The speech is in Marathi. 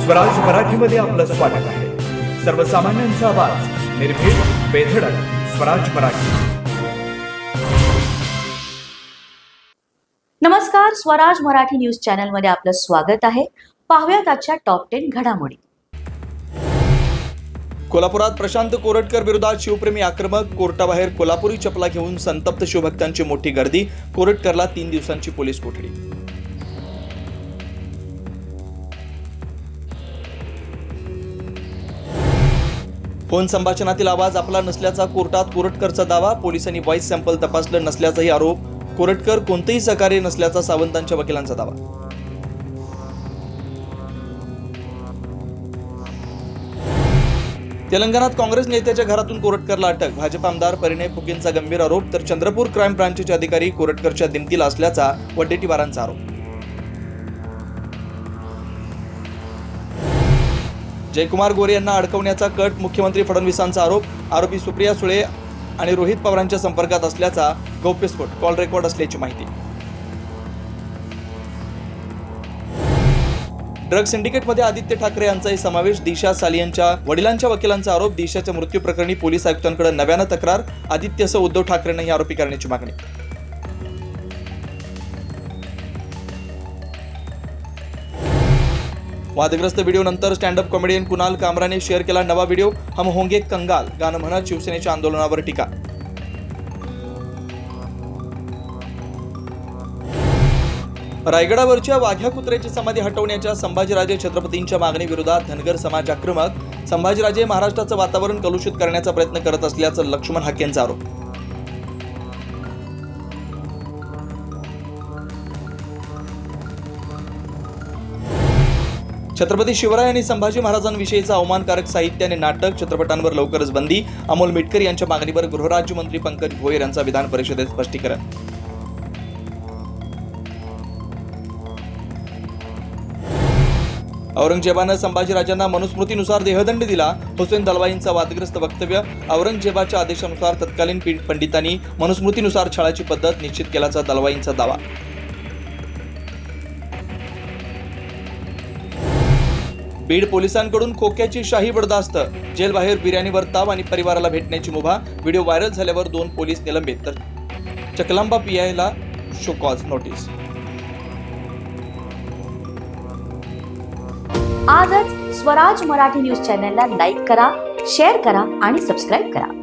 स्वराज मराठीमध्ये आपलं स्वागत आहे. सर्वसामान्यांचा आवाज, निर्भीड, बेधडक, स्वराज मराठी. नमस्कार, स्वराज मराठी न्यूज चॅनल मध्ये आपलं स्वागत आहे. पाहूयात आजच्या टॉप 10 घडामोडी. कोल्हापुरात प्रशांत कोरटकर विरोधात शिवप्रेमी आक्रमक. कोर्टाबाहेर कोल्हापुरी चपला घेऊन संतप्त शिवभक्तांची मोठी गर्दी. कोरटकरला 3 दिवसांची पोलीस कोठडी. फोन संभाषणातील आवाज आपला नसल्याचा कोर्टात कोरटकरचा दावा. पोलिसांनी व्हॉइस सॅम्पल तपासलं नसल्याचाही आरोप. कोरटकर कोणतेही सहकार्य नसल्याचा सावंतांच्या वकिलांचा दावा. तेलंगणात काँग्रेस नेत्याच्या घरातून कोरटकरला अटक. भाजप आमदार परिणय फुकेंचा गंभीर आरोप, तर चंद्रपूर क्राईम ब्रांचचे अधिकारी कोरटकरच्या दिमतीला असल्याचा वडेट्टीवारांचा आरोप. जयकुमार गोरे यांना अडकवण्याचा कट. मुख्यमंत्री फडणवीसांचा आरोप. आरोपी सुप्रिया सुळे आणि रोहित पवारांच्या संपर्कात असल्याचा गौप्यस्फोट. कॉल रेकॉर्ड असल्याची माहिती. ड्रग सिंडिकेटमध्ये आदित्य ठाकरे यांचाही समावेश. दिशा सालियनच्या वडिलांच्या वकिलांचा आरोप. दिशाच्या मृत्यू प्रकरणी पोलीस आयुक्तांकडे नव्यानं तक्रार. आदित्यसह उद्धव ठाकरेंनाही आरोपी करण्याची मागणी. वादग्रस्त व्हिडिओ नंतर स्टँडअप कॉमेडियन कुणाल कामराने शेअर केला नवा व्हिडिओ. हम होंगे कंगाल गाणं म्हणत शिवसेनेच्या आंदोलनावर टीका. रायगडावरच्या वाघ्या कुत्र्याची समाधी हटवण्याच्या संभाजीराजे छत्रपतींच्या मागणीविरोधात धनगर समाज आक्रमक. संभाजीराजे महाराष्ट्राचं वातावरण कलुषित करण्याचा प्रयत्न करत असल्याचं लक्ष्मण हाकेंचा आरोप. छत्रपती शिवराय आणि संभाजी महाराजांविषयीचा अवमानकारक साहित्य आणि नाटक चित्रपटांवर लवकरच बंदी. अमोल मिटकर यांच्या मागणीवर गृहराज्यमंत्री पंकज भोयर यांचा विधान परिषदेत स्पष्टीकरण. औरंगजेबानं संभाजीराजांना मनुस्मृतीनुसार देहदंड दिला. हुसेन दलवाईंचा वादग्रस्त वक्तव्य. औरंगजेबाच्या आदेशानुसार तत्कालीन पंडितांनी मनुस्मृतीनुसार छळाची पद्धत निश्चित केल्याचा दलवाईंचा दावा. बीड पोलिसांकडून खोक्याची शाही बडदास्त. जेलबाहेर बिर्याणीवर ताव आणि परिवाराला भेटण्याची मुभा. व्हिडिओ व्हायरल झाल्यावर 2 पोलीस निलंबित, तर चकलांबा पीआयला शो कॉज नोटीस. आजच स्वराज मराठी न्यूज चॅनलला लाईक करा, शेअर करा आणि सबस्क्राईब करा.